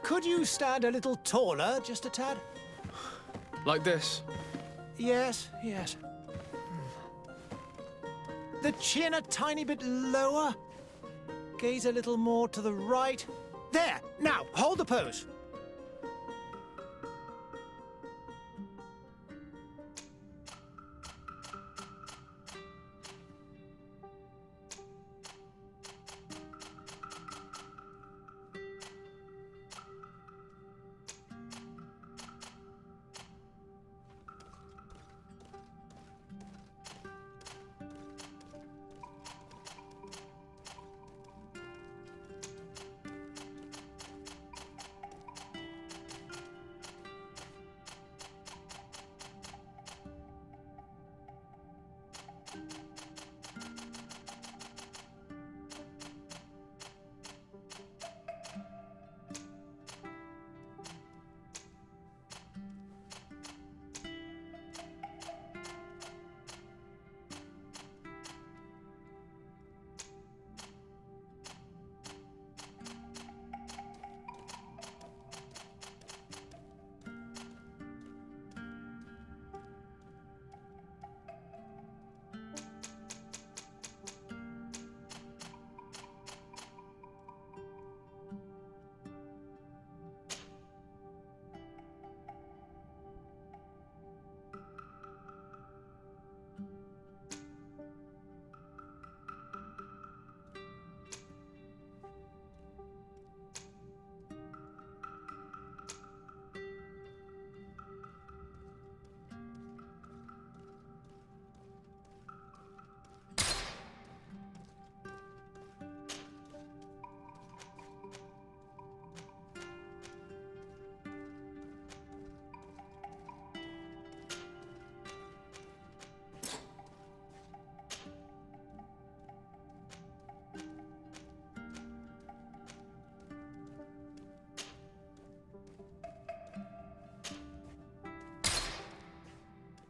Could you stand a little taller, just a tad? Like this? Yes, yes. The chin a tiny bit lower. Gaze a little more to the right. There! Now, hold the pose.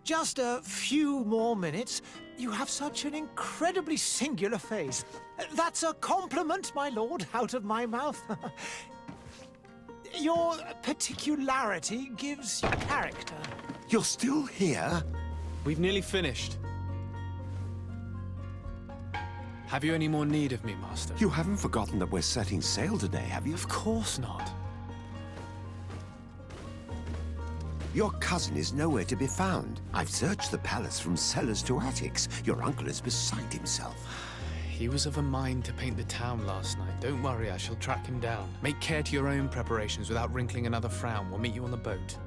Just a few more minutes. You have such an incredibly singular face. That's a compliment, my lord, out of my mouth. Your particularity gives you character. You're still here? We've nearly finished. Have you any more need of me, Master? You haven't forgotten that we're setting sail today, have you? Of course not. Your cousin is nowhere to be found. I've searched the palace from cellars to attics. Your uncle is beside himself. He was of a mind to paint the town last night. Don't worry, I shall track him down. Make care to your own preparations without wrinkling another frown. We'll meet you on the boat.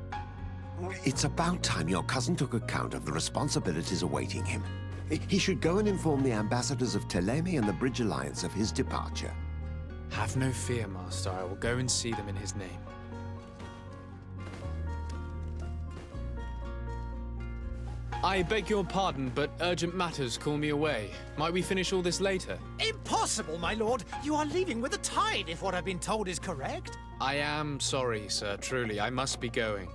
It's about time your cousin took account of the responsibilities awaiting him. He should go and inform the ambassadors of Thélème and the Bridge Alliance of his departure. Have no fear, Master. I will go and see them in his name. I beg your pardon, but urgent matters call me away. Might we finish all this later? Impossible, my lord. You are leaving with the tide, if what I've been told is correct. I am sorry, sir. Truly, I must be going.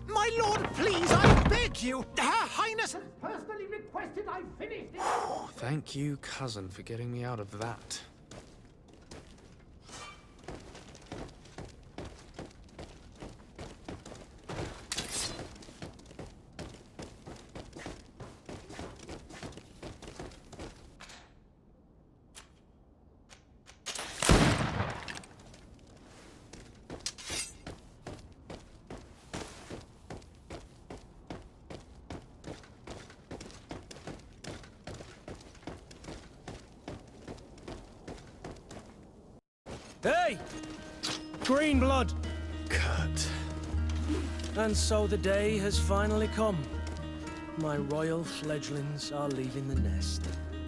My lord, please, I beg you. Her Highness has personally requested I finish it. Thank you, cousin, for getting me out of that. Hey! Green blood! Kurt. And so the day has finally come. My royal fledglings are leaving the nest.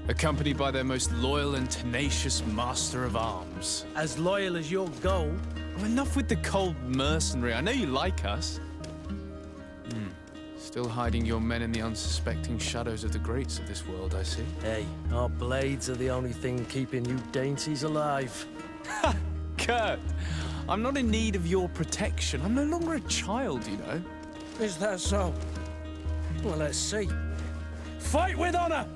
Accompanied by their most loyal and tenacious master of arms. As loyal as your goal. Oh, enough with the cold mercenary. I know you like us. Still hiding your men in the unsuspecting shadows of the greats of this world, I see. Hey, our blades are the only thing keeping you dainties alive. Ha! Kurt, I'm not in need of your protection. I'm no longer a child, you know. Is that so? Well, let's see. Fight with honor!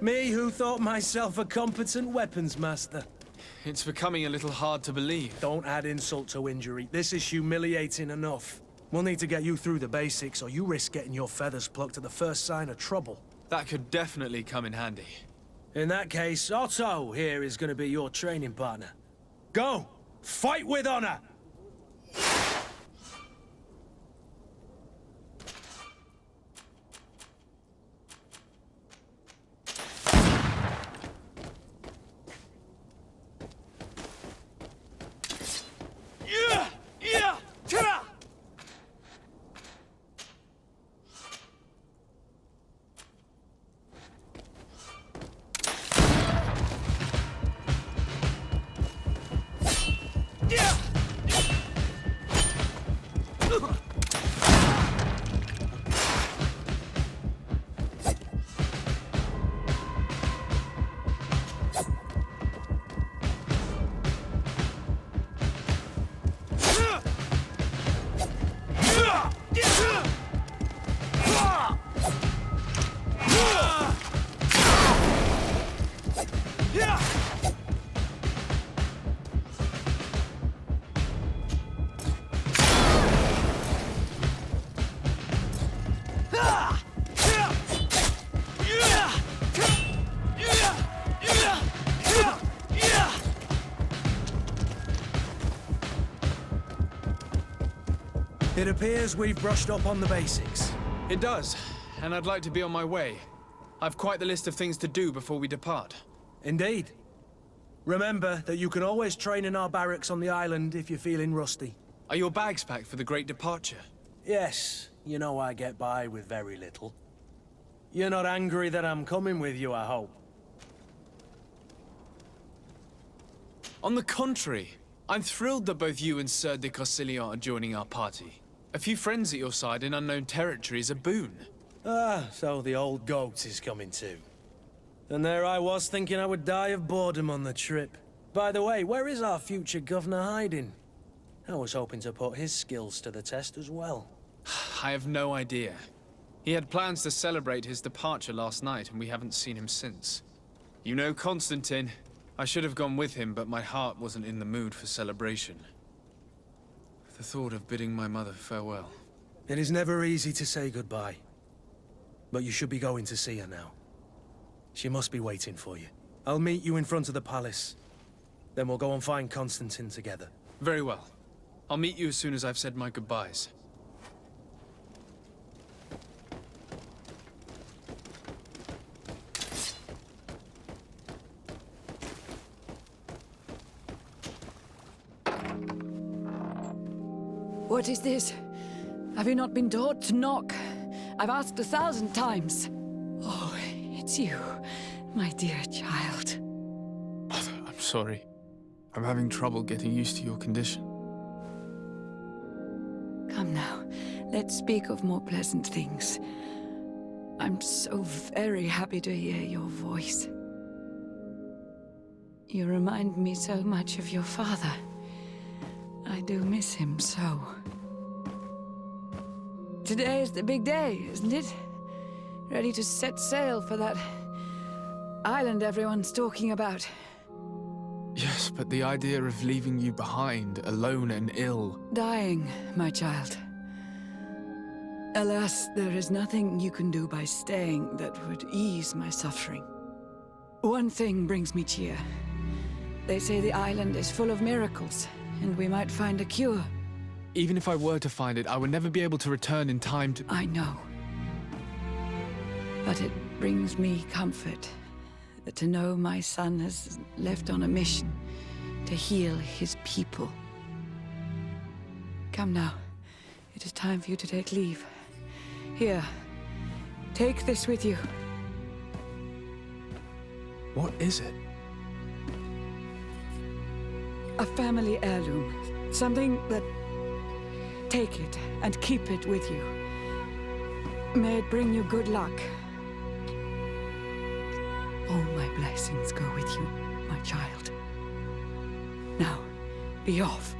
Me who thought myself a competent weapons master. It's becoming a little hard to believe. Don't add insult to injury. This is humiliating enough. We'll need to get you through the basics, or you risk getting your feathers plucked at the first sign of trouble. That could definitely come in handy. In that case, Otto here is going to be your training partner. Go! Fight with honor! It appears we've brushed up on the basics. It does, and I'd like to be on my way. I've quite the list of things to do before we depart. Indeed. Remember that you can always train in our barracks on the island if you're feeling rusty. Are your bags packed for the great departure? Yes, you know I get by with very little. You're not angry that I'm coming with you, I hope. On the contrary, I'm thrilled that both you and Sir de Cossilion are joining our party. A few friends at your side in unknown territory is a boon. Ah, so the old goat is coming too. And there I was thinking I would die of boredom on the trip. By the way, where is our future governor hiding? I was hoping to put his skills to the test as well. I have no idea. He had plans to celebrate his departure last night, and we haven't seen him since. You know Constantine. I should have gone with him, but my heart wasn't in the mood for celebration. The thought of bidding my mother farewell. It is never easy to say goodbye. But you should be going to see her now. She must be waiting for you. I'll meet you in front of the palace. Then we'll go and find Constantine together. Very well. I'll meet you as soon as I've said my goodbyes. What is this? Have you not been taught to knock? I've asked 1,000 times. Oh, it's you, my dear child. Mother, I'm sorry. I'm having trouble getting used to your condition. Come now, let's speak of more pleasant things. I'm so very happy to hear your voice. You remind me so much of your father. I do miss him so. Today is the big day, isn't it? Ready to set sail for that island everyone's talking about. Yes, but the idea of leaving you behind, alone and ill... Dying, my child. Alas, there is nothing you can do by staying that would ease my suffering. One thing brings me cheer. They say the island is full of miracles, and we might find a cure. Even if I were to find it, I would never be able to return in time to... I know. But it brings me comfort to know my son has left on a mission to heal his people. Come now. It is time for you to take leave. Here, take this with you. What is it? A family heirloom. Something that... Take it and keep it with you. May it bring you good luck. All my blessings go with you, my child. Now, be off.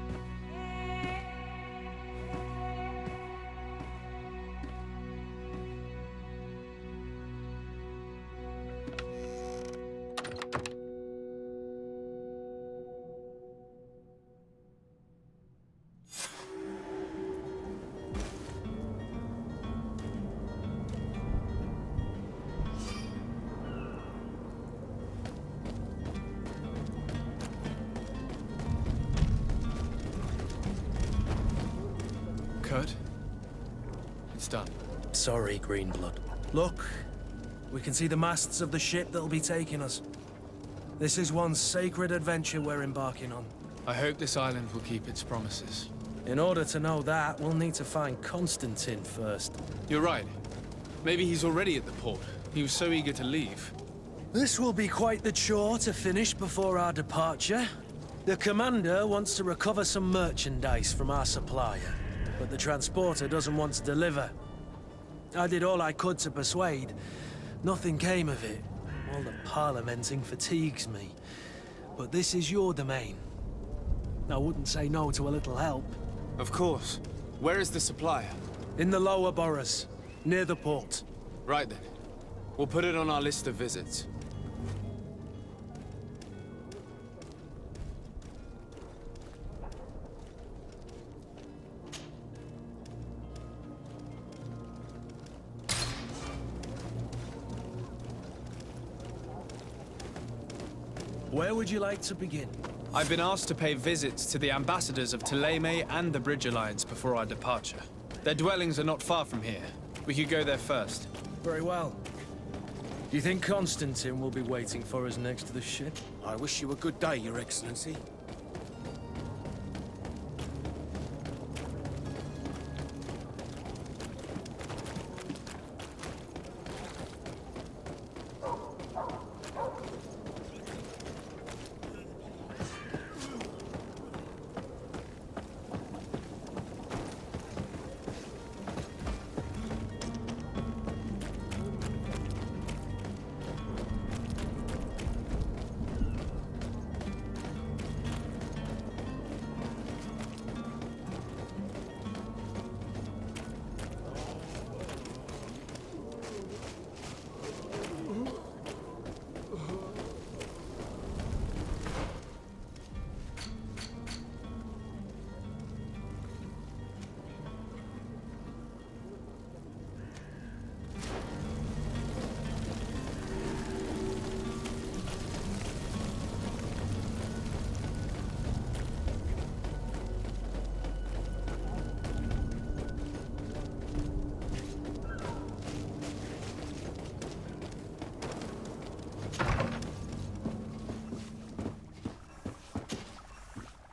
Kurt? It's done. Sorry, Greenblood. Look, we can see the masts of the ship that'll be taking us. This is one sacred adventure we're embarking on. I hope this island will keep its promises. In order to know that, we'll need to find Constantine first. You're right. Maybe he's already at the port. He was so eager to leave. This will be quite the chore to finish before our departure. The commander wants to recover some merchandise from our supplier, but the transporter doesn't want to deliver. I did all I could to persuade. Nothing came of it. All the parliamenting fatigues me. But this is your domain. I wouldn't say no to a little help. Of course. Where is the supplier? In the lower boroughs, near the port. Right then. We'll put it on our list of visits. Where would you like to begin? I've been asked to pay visits to the ambassadors of Thélème and the Bridge Alliance before our departure. Their dwellings are not far from here. We could go there first. Very well. Do you think Constantine will be waiting for us next to the ship? I wish you a good day, Your Excellency.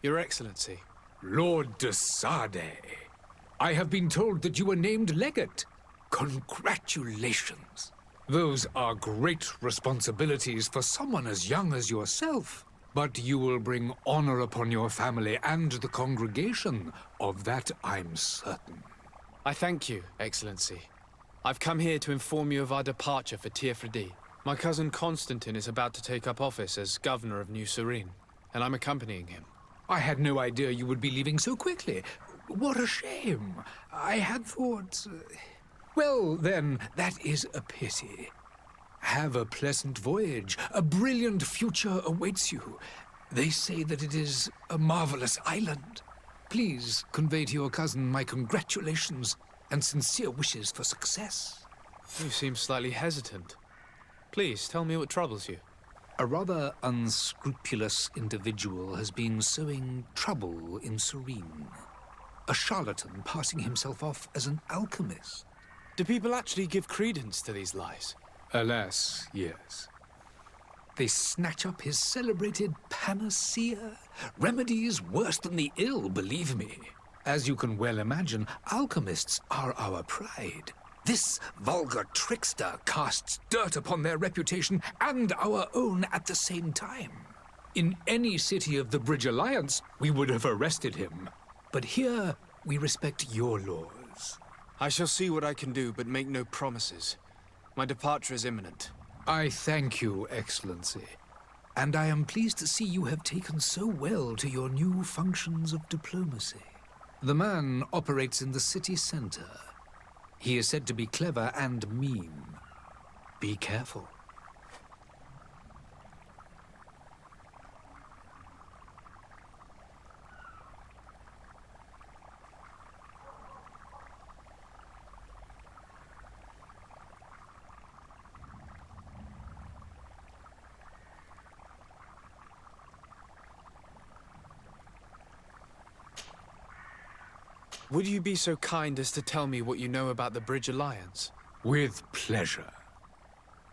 Your Excellency. Lord de Sade, I have been told that you were named legate. Congratulations. Those are great responsibilities for someone as young as yourself. But you will bring honor upon your family and the congregation. Of that I'm certain. I thank you, Excellency. I've come here to inform you of our departure for Teofredi. My cousin Constantine is about to take up office as governor of New Serene, and I'm accompanying him. I had no idea you would be leaving so quickly. What a shame. I had thought... Well, then, that is a pity. Have a pleasant voyage. A brilliant future awaits you. They say that it is a marvelous island. Please convey to your cousin my congratulations and sincere wishes for success. You seem slightly hesitant. Please, tell me what troubles you. A rather unscrupulous individual has been sowing trouble in Serene. A charlatan passing himself off as an alchemist. Do people actually give credence to these lies? Alas, yes. They snatch up his celebrated panacea. Remedies worse than the ill, believe me. As you can well imagine, alchemists are our pride. This vulgar trickster casts dirt upon their reputation and our own at the same time. In any city of the Bridge Alliance, we would have arrested him. But here, we respect your laws. I shall see what I can do, but make no promises. My departure is imminent. I thank you, Excellency. And I am pleased to see you have taken so well to your new functions of diplomacy. The man operates in the city center. He is said to be clever and mean. Be careful. Would you be so kind as to tell me what you know about the Bridge Alliance? With pleasure.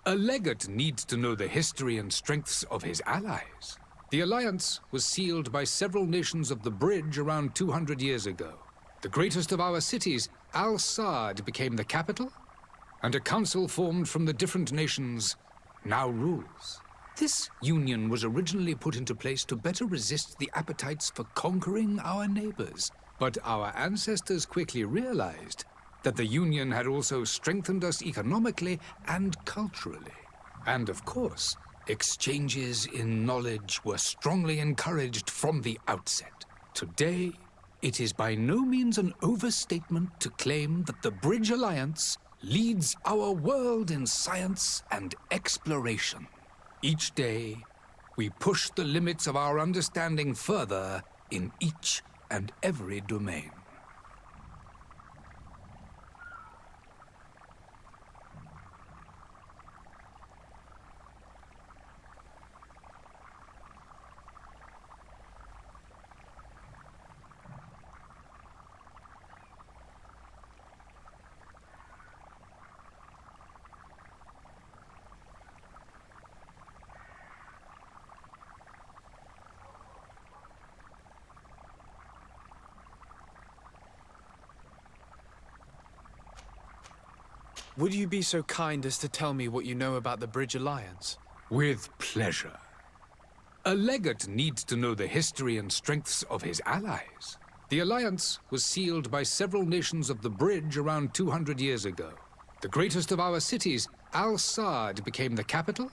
A legate needs to know the history and strengths of his allies. The alliance was sealed by several nations of the Bridge around 200 years ago. The greatest of our cities, Al-Saad, became the capital, and a council formed from the different nations now rules. This union was originally put into place to better resist the appetites for conquering our neighbors. But our ancestors quickly realized that the Union had also strengthened us economically and culturally. And of course, exchanges in knowledge were strongly encouraged from the outset. Today, it is by no means an overstatement to claim that the Bridge Alliance leads our world in science and exploration. Each day, we push the limits of our understanding further in each and every domain. Would you be so kind as to tell me what you know about the Bridge Alliance? With pleasure. A legate needs to know the history and strengths of his allies. The alliance was sealed by several nations of the Bridge around 200 years ago. The greatest of our cities, Al-Saad, became the capital,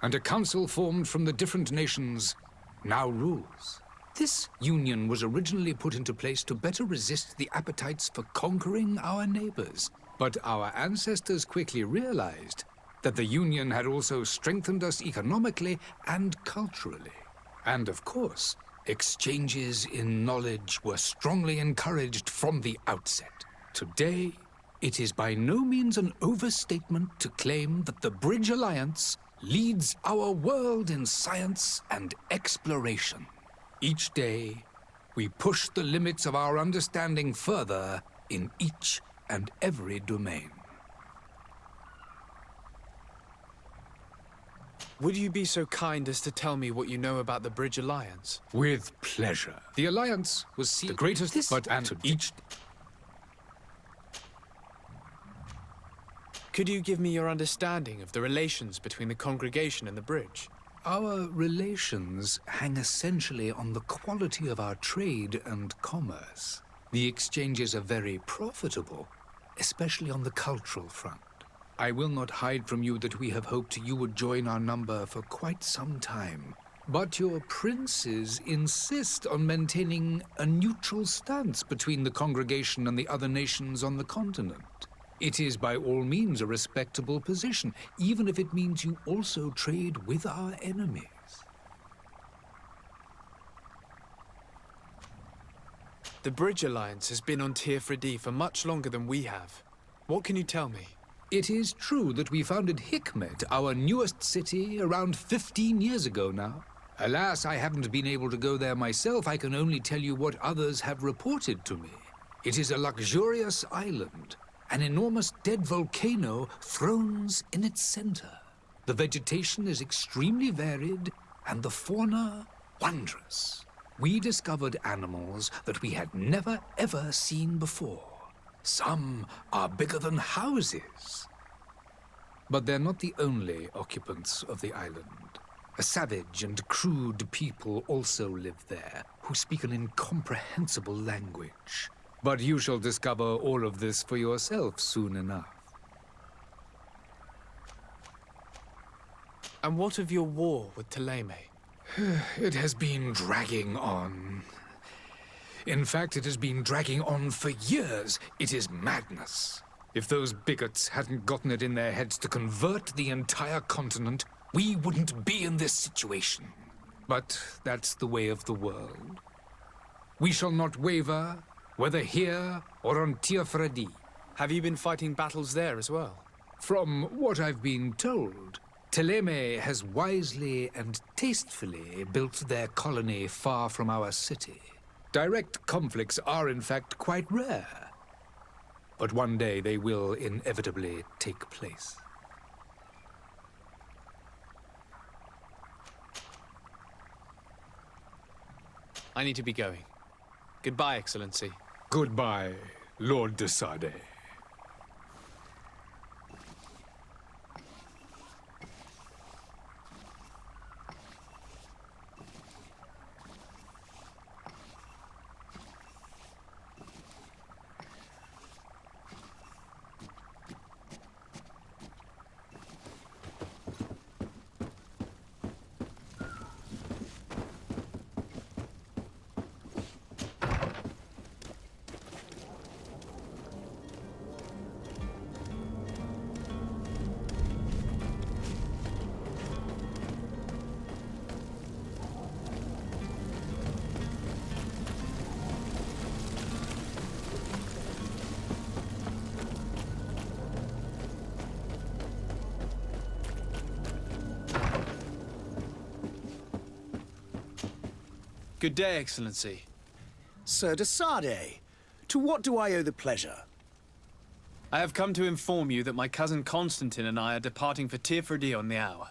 and a council formed from the different nations now rules. This union was originally put into place to better resist the appetites for conquering our neighbors. But our ancestors quickly realized that the Union had also strengthened us economically and culturally. And of course, exchanges in knowledge were strongly encouraged from the outset. Today, it is by no means an overstatement to claim that the Bridge Alliance leads our world in science and exploration. Each day, we push the limits of our understanding further in each and every domain. Would you be so kind as to tell me what you know about the Bridge Alliance? With pleasure. The Alliance was the greatest, but and each... Could you give me your understanding of the relations between the congregation and the Bridge? Our relations hang essentially on the quality of our trade and commerce. The exchanges are very profitable, especially on the cultural front. I will not hide from you that we have hoped you would join our number for quite some time. But your princes insist on maintaining a neutral stance between the congregation and the other nations on the continent. It is by all means a respectable position, even if it means you also trade with our enemies. The Bridge Alliance has been on Teofredi for much longer than we have. What can you tell me? It is true that we founded Hikmet, our newest city, around 15 years ago now. Alas, I haven't been able to go there myself. I can only tell you what others have reported to me. It is a luxurious island. An enormous dead volcano thrones in its center. The vegetation is extremely varied, and the fauna wondrous. We discovered animals that we had never ever seen before. Some are bigger than houses. But they're not the only occupants of the island. A savage and crude people also live there, who speak an incomprehensible language. But you shall discover all of this for yourself soon enough. And what of your war with Thélème? It has been dragging on. In fact, it has been dragging on for years. It is madness. If those bigots hadn't gotten it in their heads to convert the entire continent, we wouldn't be in this situation. But that's the way of the world. We shall not waver, whether here or on Teofredi. Have you been fighting battles there as well? From what I've been told, Thélème has wisely and tastefully built their colony far from our city. Direct conflicts are in fact quite rare. But one day they will inevitably take place. I need to be going. Goodbye, Excellency. Goodbye, Lord de Sade. Good day, Excellency. Sir de Sade, to what do I owe the pleasure? I have come to inform you that my cousin Constantine and I are departing for Teofredi on the hour.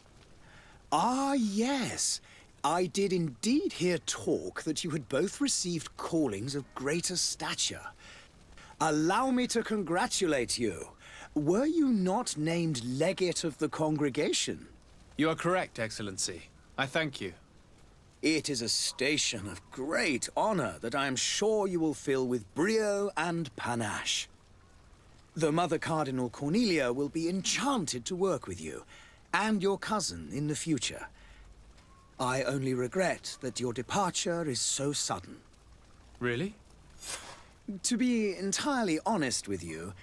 Ah, yes. I did indeed hear talk that you had both received callings of greater stature. Allow me to congratulate you. Were you not named legate of the congregation? You are correct, Excellency. I thank you. It is a station of great honor that I am sure you will fill with brio and panache. The Mother Cardinal Cornelia will be enchanted to work with you, and your cousin in the future. I only regret that your departure is so sudden. Really? To be entirely honest with you,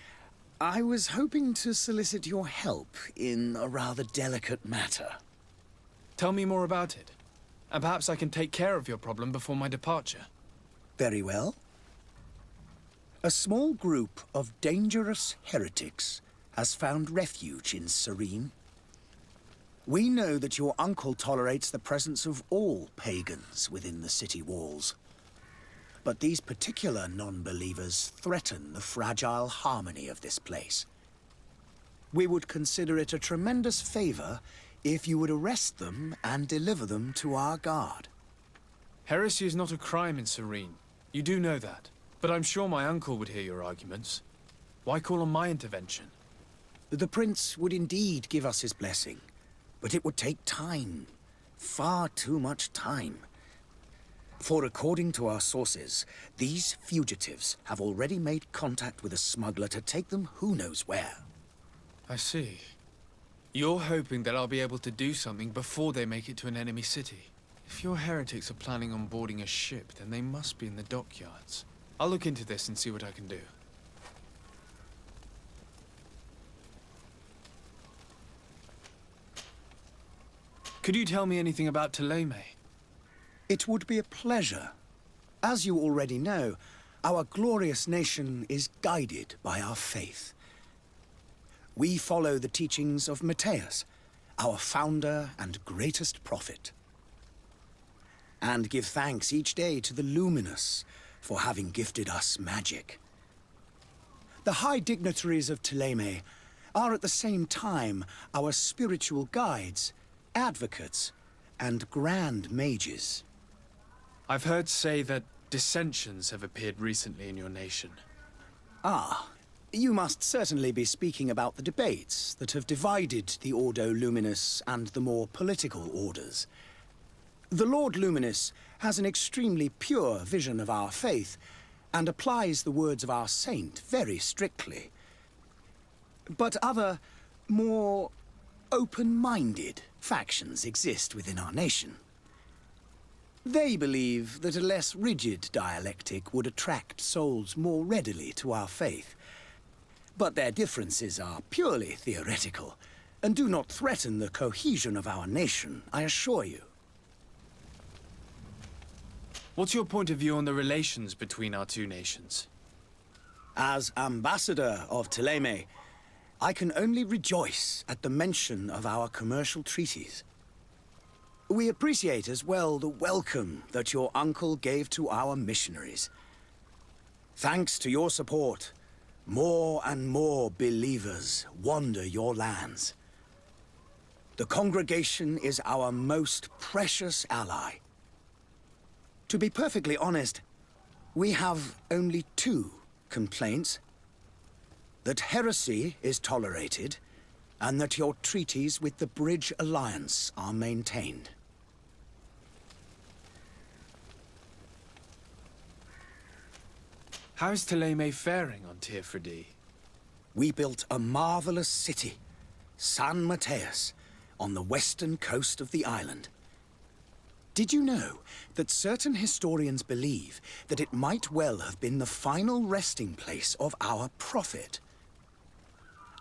I was hoping to solicit your help in a rather delicate matter. Tell me more about it. And perhaps I can take care of your problem before my departure. Very well. A small group of dangerous heretics has found refuge in Serene. We know that your uncle tolerates the presence of all pagans within the city walls. But these particular non-believers threaten the fragile harmony of this place. We would consider it a tremendous favor if you would arrest them and deliver them to our guard. Heresy is not a crime in Serene. You do know that. But I'm sure my uncle would hear your arguments. Why call on my intervention? The prince would indeed give us his blessing, but it would take time. far too much time. For according to our sources, these fugitives have already made contact with a smuggler to take them who knows where. I see. You're hoping that I'll be able to do something before they make it to an enemy city. If your heretics are planning on boarding a ship, then they must be in the dockyards. I'll look into this and see what I can do. Could you tell me anything about Thélème? It would be a pleasure. As you already know, our glorious nation is guided by our faith. We follow the teachings of Matthias, our founder and greatest prophet, and give thanks each day to the Luminous for having gifted us magic. The high dignitaries of Thélème are at the same time our spiritual guides, advocates, and grand mages. I've heard say that dissensions have appeared recently in your nation. Ah, you must certainly be speaking about the debates that have divided the Ordo Luminous and the more political orders. The Lord Luminous has an extremely pure vision of our faith and applies the words of our saint very strictly. But other, more open-minded factions exist within our nation. They believe that a less rigid dialectic would attract souls more readily to our faith. But their differences are purely theoretical, and do not threaten the cohesion of our nation, I assure you. What's your point of view on the relations between our two nations? As ambassador of Thélème, I can only rejoice at the mention of our commercial treaties. We appreciate as well the welcome that your uncle gave to our missionaries. Thanks to your support, more and more believers wander your lands. The congregation is our most precious ally. To be perfectly honest, we have only two complaints. That heresy is tolerated, and that your treaties with the Bridge Alliance are maintained. How is Thélème faring on Teofredi? We built a marvelous city, San Matthias, on the western coast of the island. Did you know that certain historians believe that it might well have been the final resting place of our prophet?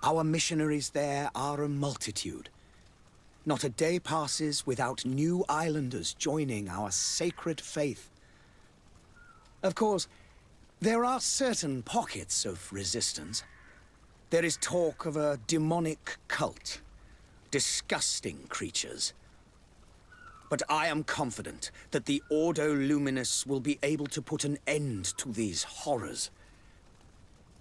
Our missionaries there are a multitude. Not a day passes without new islanders joining our sacred faith. Of course, there are certain pockets of resistance. There is talk of a demonic cult, disgusting creatures. But I am confident that the Ordo Luminous will be able to put an end to these horrors.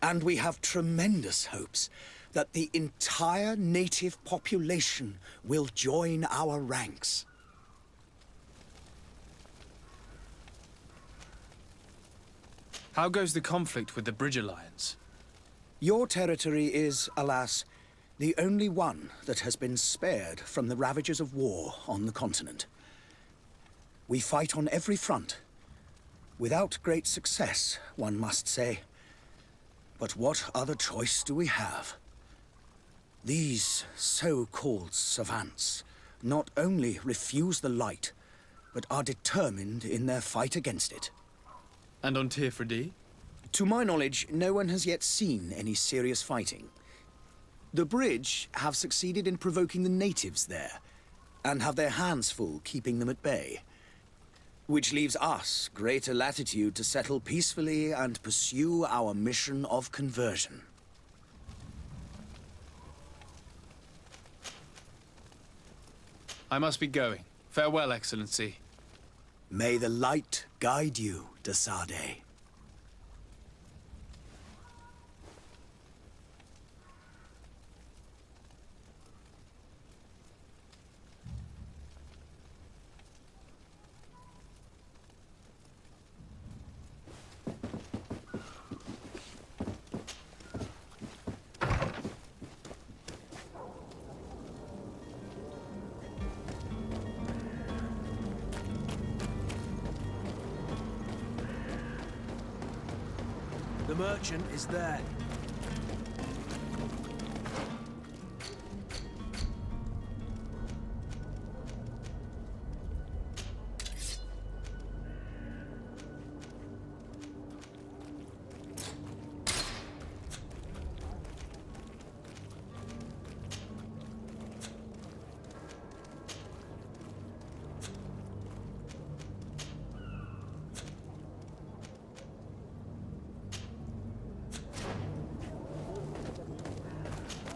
And we have tremendous hopes that the entire native population will join our ranks. How goes the conflict with the Bridge Alliance? Your territory is, alas, the only one that has been spared from the ravages of war on the continent. We fight on every front, without great success, one must say. But what other choice do we have? These so-called savants not only refuse the light, but are determined in their fight against it. And on Teofredi? To my knowledge, no one has yet seen any serious fighting. The Bridge have succeeded in provoking the natives there, and have their hands full keeping them at bay. Which leaves us greater latitude to settle peacefully and pursue our mission of conversion. I must be going. Farewell, Excellency. May the light guide you, de Sade. The merchant is there.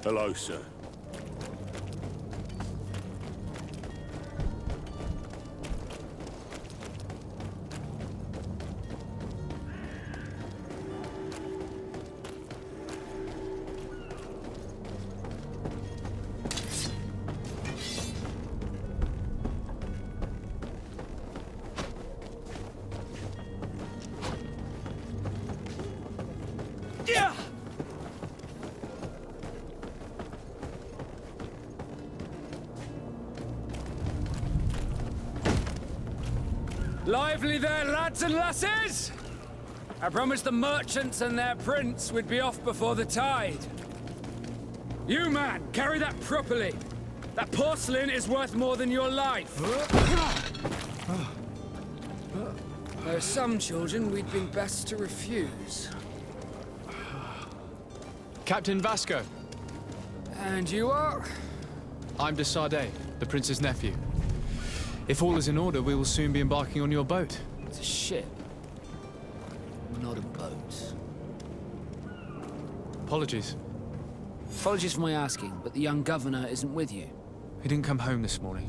Hello, sir. Lively there, lads and lasses! I promised the merchants and their prince we'd be off before the tide. You, man, carry that properly. That porcelain is worth more than your life. There are some children we'd been best to refuse. Captain Vasco. And you are? I'm de Sardet, the prince's nephew. If all is in order, we will soon be embarking on your boat. It's a ship. Not a boat. Apologies. Apologies for my asking, but the young governor isn't with you. He didn't come home this morning.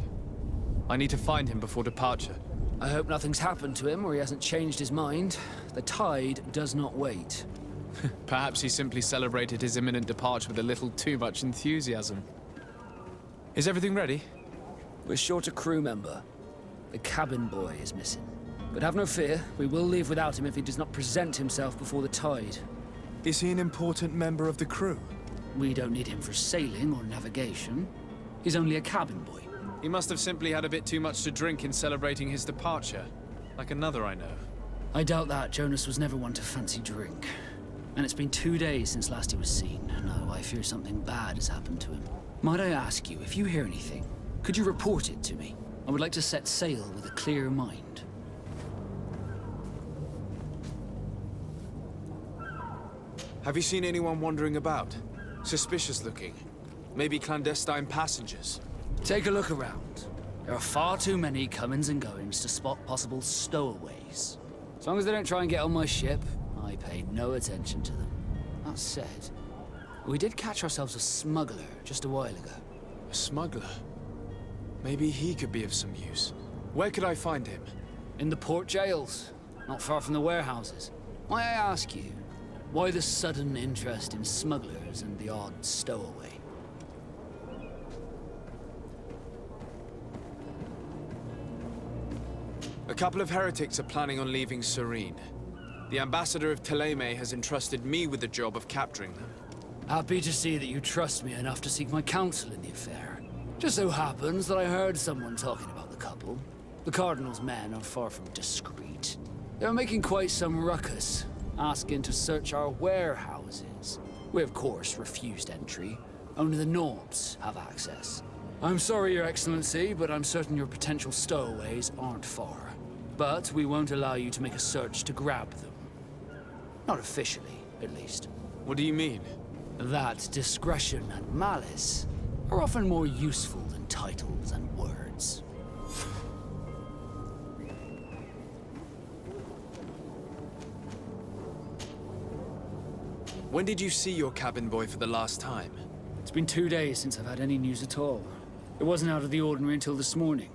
I need to find him before departure. I hope nothing's happened to him or he hasn't changed his mind. The tide does not wait. Perhaps he simply celebrated his imminent departure with a little too much enthusiasm. Is everything ready? We're short a crew member. The cabin boy is missing. But have no fear, we will leave without him if he does not present himself before the tide. Is he an important member of the crew? We don't need him for sailing or navigation. He's only a cabin boy. He must have simply had a bit too much to drink in celebrating his departure. Like another I know. I doubt that. Jonas was never one to fancy drink. And it's been 2 days since last he was seen. No, I fear something bad has happened to him. Might I ask you, if you hear anything, could you report it to me? I would like to set sail with a clear mind. Have you seen anyone wandering about? Suspicious looking. Maybe clandestine passengers? Take a look around. There are far too many comings and goings to spot possible stowaways. As long as they don't try and get on my ship, I pay no attention to them. That said, we did catch ourselves a smuggler just a while ago. A smuggler? Maybe he could be of some use. Where could I find him? In the port jails, not far from the warehouses. May I ask you, why the sudden interest in smugglers and the odd stowaway? A couple of heretics are planning on leaving Serene. The ambassador of Thélème has entrusted me with the job of capturing them. Happy to see that you trust me enough to seek my counsel in the affair. Just so happens that I heard someone talking about the couple. The Cardinal's men are far from discreet. They're making quite some ruckus, asking to search our warehouses. We, of course, refused entry. Only the Norbs have access. I'm sorry, Your Excellency, but I'm certain your potential stowaways aren't far. But we won't allow you to make a search to grab them. Not officially, at least. What do you mean? That discretion and malice are often more useful than titles and words. When did you see your cabin boy for the last time? It's been 2 days since I've had any news at all. It wasn't out of the ordinary until this morning.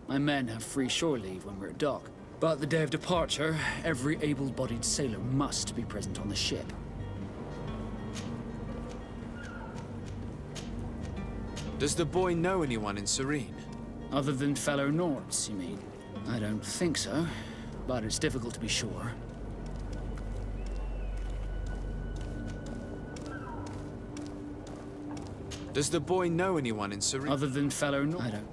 My men have free shore leave when we're at dock. But the day of departure, every able-bodied sailor must be present on the ship. Does the boy know anyone in Serene? Other than fellow Norbs, you mean? I don't think so, but it's difficult to be sure. Does the boy know anyone in Serene? Other than fellow Norbs? I don't.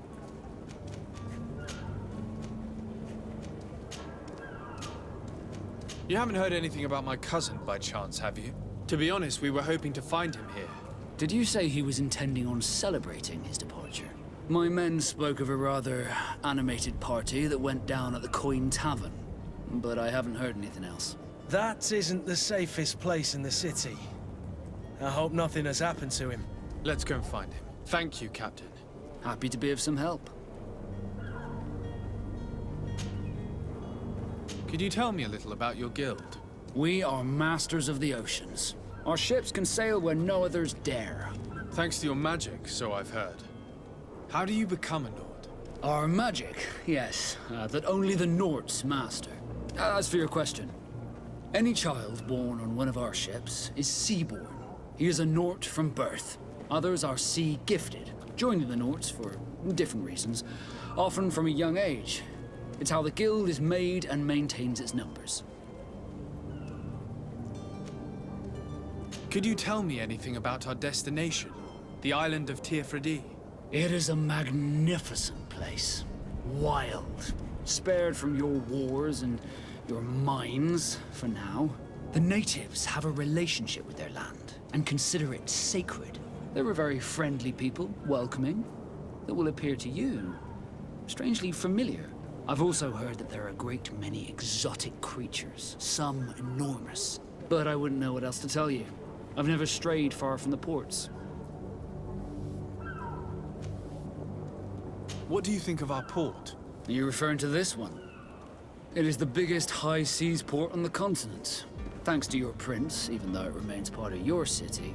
You haven't heard anything about my cousin by chance, have you? To be honest, we were hoping to find him here. Did you say he was intending on celebrating his departure? My men spoke of a rather animated party that went down at the Coin Tavern, but I haven't heard anything else. That isn't the safest place in the city. I hope nothing has happened to him. Let's go and find him. Thank you, Captain. Happy to be of some help. Could you tell me a little about your guild? We are masters of the oceans. Our ships can sail where no others dare. Thanks to your magic, so I've heard. How do you become a Nord? Our magic, yes, that only the Nords master. As for your question, any child born on one of our ships is seaborn. He is a Nord from birth. Others are sea-gifted, joining the Nords for different reasons, often from a young age. It's how the guild is made and maintains its numbers. Could you tell me anything about our destination? The island of Teofredi? It is a magnificent place. Wild. Spared from your wars and your mines, for now. The natives have a relationship with their land and consider it sacred. They're a very friendly people, welcoming, that will appear to you strangely familiar. I've also heard that there are a great many exotic creatures, some enormous. But I wouldn't know what else to tell you. I've never strayed far from the ports. What do you think of our port? Are you referring to this one? It is the biggest high seas port on the continent. Thanks to your prince, even though it remains part of your city,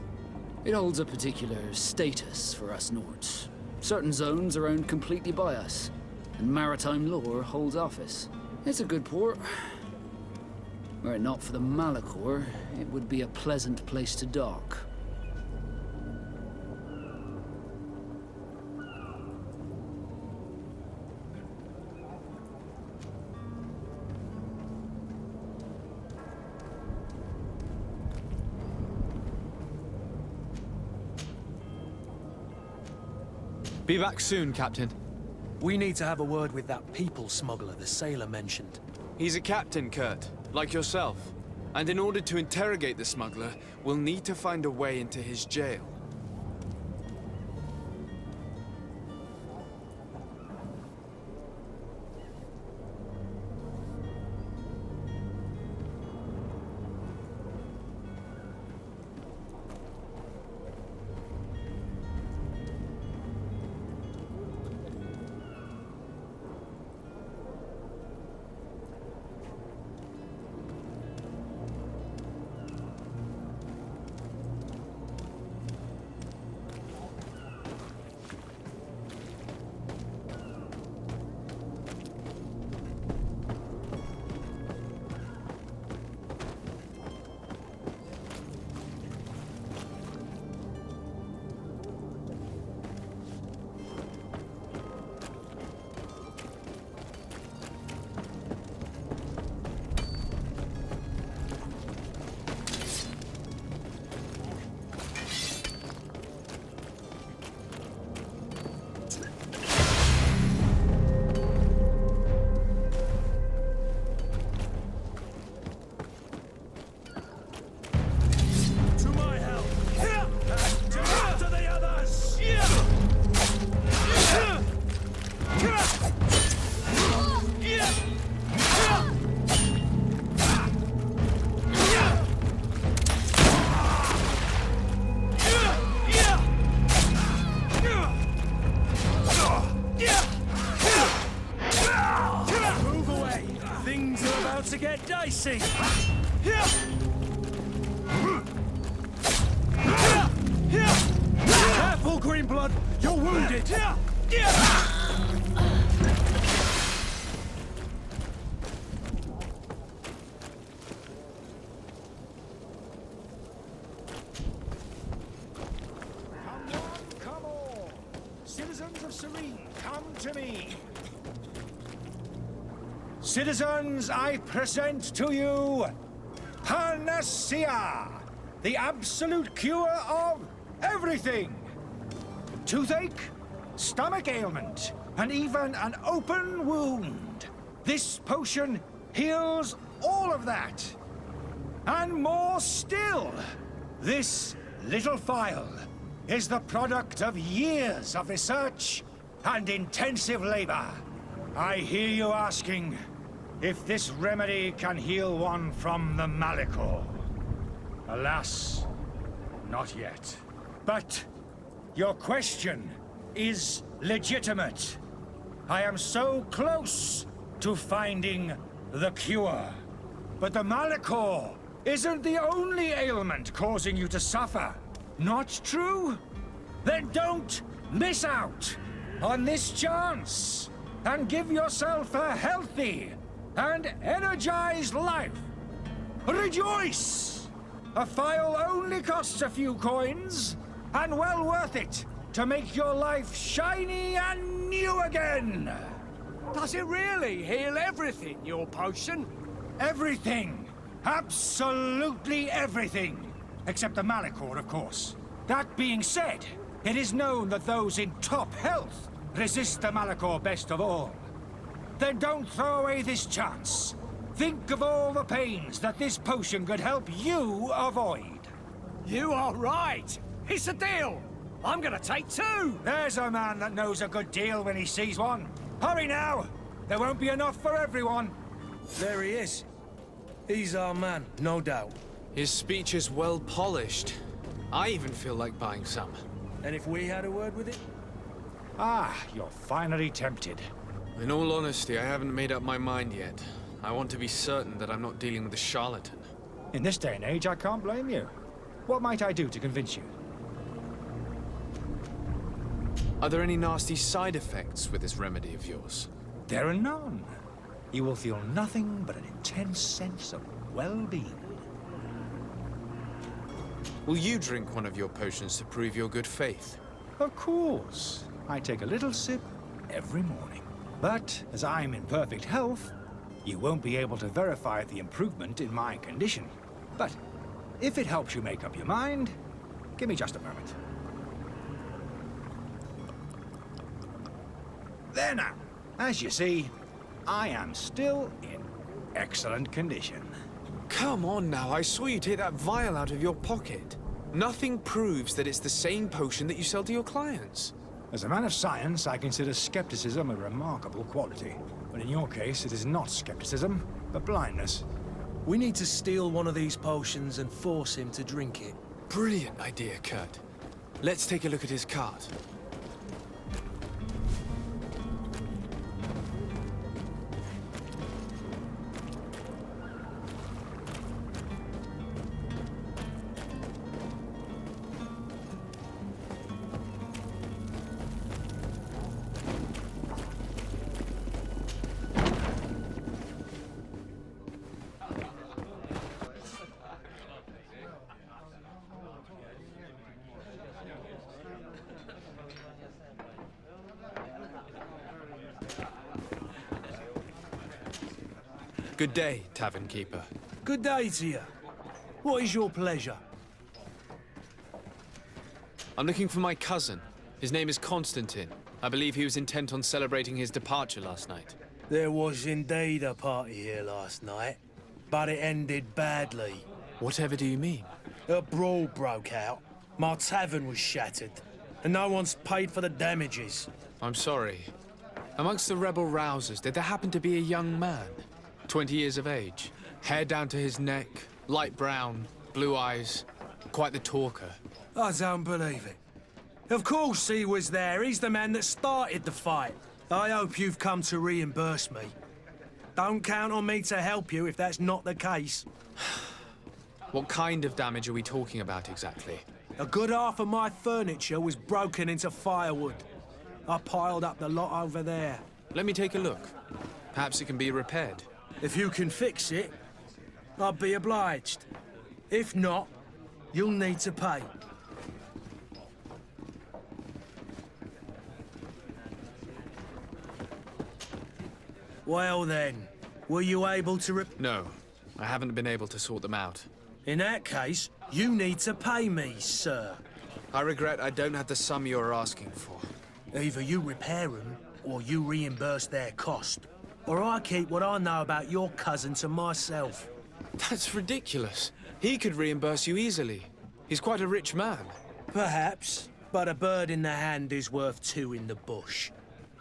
it holds a particular status for us Nords. Certain zones are owned completely by us, and maritime law holds office. It's a good port. Were it not for the Malachor, it would be a pleasant place to dock. Be back soon, Captain. We need to have a word with that people smuggler the sailor mentioned. He's a captain, Kurt, like yourself. And in order to interrogate the smuggler, we'll need to find a way into his jail. To get dicey. Careful, Greenblood! You're wounded! Come all! Citizens of Serene, come to me! Citizens, I present to you Panacea, the absolute cure of everything. Toothache, stomach ailment, and even an open wound. This potion heals all of that. And more still, this little phial is the product of years of research and intensive labor. I hear you asking if this remedy can heal one from the Malachor. Alas, not yet. But your question is legitimate. I am so close to finding the cure. But the Malachor isn't the only ailment causing you to suffer. Not true? Then don't miss out on this chance and give yourself a healthy and energized life. Rejoice! A phial only costs a few coins, and well worth it to make your life shiny and new again. Does it really heal everything, your potion? Everything. Absolutely everything. Except the Malachor, of course. That being said, it is known that those in top health resist the Malachor best of all. Then don't throw away this chance. Think of all the pains that this potion could help you avoid. You are right. It's a deal. I'm gonna take 2. There's a man that knows a good deal when he sees one. Hurry now. There won't be enough for everyone. There he is. He's our man, no doubt. His speech is well polished. I even feel like buying some. And if we had a word with it? Ah, you're finally tempted. In all honesty, I haven't made up my mind yet. I want to be certain that I'm not dealing with a charlatan. In this day and age, I can't blame you. What might I do to convince you? Are there any nasty side effects with this remedy of yours? There are none. You will feel nothing but an intense sense of well-being. Will you drink one of your potions to prove your good faith? Of course. I take a little sip every morning. But as I'm in perfect health, you won't be able to verify the improvement in my condition. But if it helps you make up your mind, give me just a moment. There now. As you see, I am still in excellent condition. Come on now, I saw you take that vial out of your pocket. Nothing proves that it's the same potion that you sell to your clients. As a man of science, I consider skepticism a remarkable quality. But in your case, it is not skepticism, but blindness. We need to steal one of these potions and force him to drink it. Brilliant idea, Kurt. Let's take a look at his cart. Good day, Tavern Keeper. Good day to you. What is your pleasure? I'm looking for my cousin. His name is Constantine. I believe he was intent on celebrating his departure last night. There was indeed a party here last night, but it ended badly. Whatever do you mean? A brawl broke out. My tavern was shattered, and no one's paid for the damages. I'm sorry. Amongst the rebel rousers, did there happen to be a young man? 20 years of age, hair down to his neck, light brown, blue eyes, quite the talker. I don't believe it. Of course he was there. He's the man that started the fight. I hope you've come to reimburse me. Don't count on me to help you if that's not the case. What kind of damage are we talking about exactly? A good half of my furniture was broken into firewood. I piled up the lot over there. Let me take a look. Perhaps it can be repaired. If you can fix it, I'll be obliged. If not, you'll need to pay. Well then, were you able to No, I haven't been able to sort them out. In that case, you need to pay me, sir. I regret I don't have the sum you're asking for. Either you repair them, or you reimburse their cost. Or I keep what I know about your cousin to myself. That's ridiculous. He could reimburse you easily. He's quite a rich man. Perhaps, but a bird in the hand is worth two in the bush.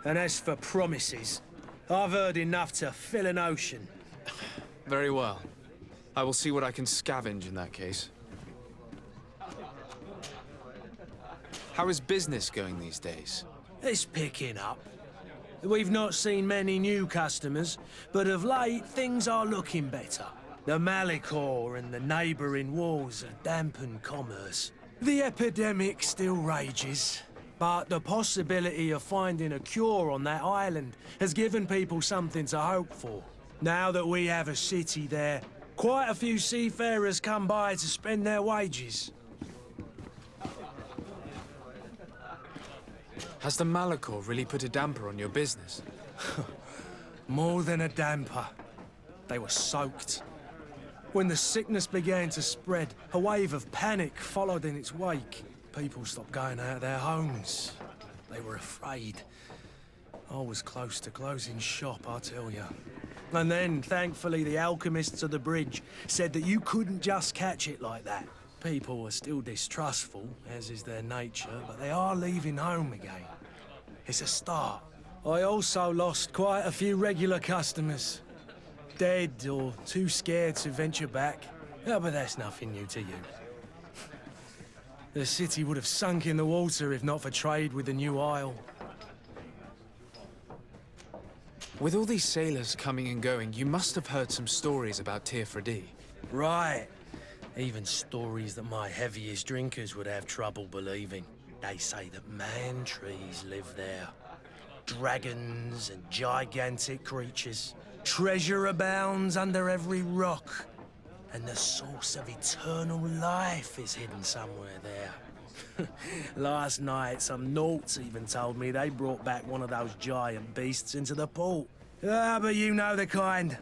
And as for promises, I've heard enough to fill an ocean. Very well. I will see what I can scavenge in that case. How is business going these days? It's picking up. We've not seen many new customers, but of late things are looking better. The Malicor and the neighbouring wars have dampened commerce. The epidemic still rages, but the possibility of finding a cure on that island has given people something to hope for. Now that we have a city there, quite a few seafarers come by to spend their wages. Has the Malicor really put a damper on your business? More than a damper. They were soaked. When the sickness began to spread, a wave of panic followed in its wake. People stopped going out of their homes. They were afraid. I was close to closing shop, I tell you. And then, thankfully, the alchemists of the bridge said that you couldn't just catch it like that. People were still distrustful, as is their nature, but they are leaving home again. It's a start. I also lost quite a few regular customers. Dead or too scared to venture back. Yeah, but that's nothing new to you. The city would have sunk in the water if not for trade with the new isle. With all these sailors coming and going, you must have heard some stories about Teofredi. Right. Even stories that my heaviest drinkers would have trouble believing. They say that man-trees live there. Dragons and gigantic creatures. Treasure abounds under every rock. And the source of eternal life is hidden somewhere there. Last night, some Nauts even told me they brought back one of those giant beasts into the port. Ah, but you know the kind.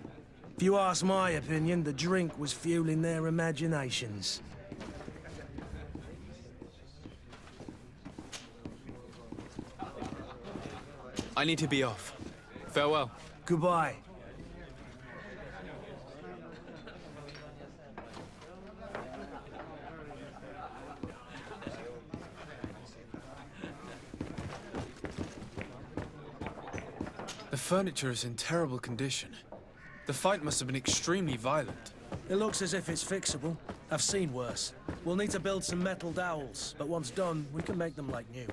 If you ask my opinion, the drink was fueling their imaginations. I need to be off. Farewell. Goodbye. The furniture is in terrible condition. The fight must have been extremely violent. It looks as if it's fixable. I've seen worse. We'll need to build some metal dowels, but once done, we can make them like new.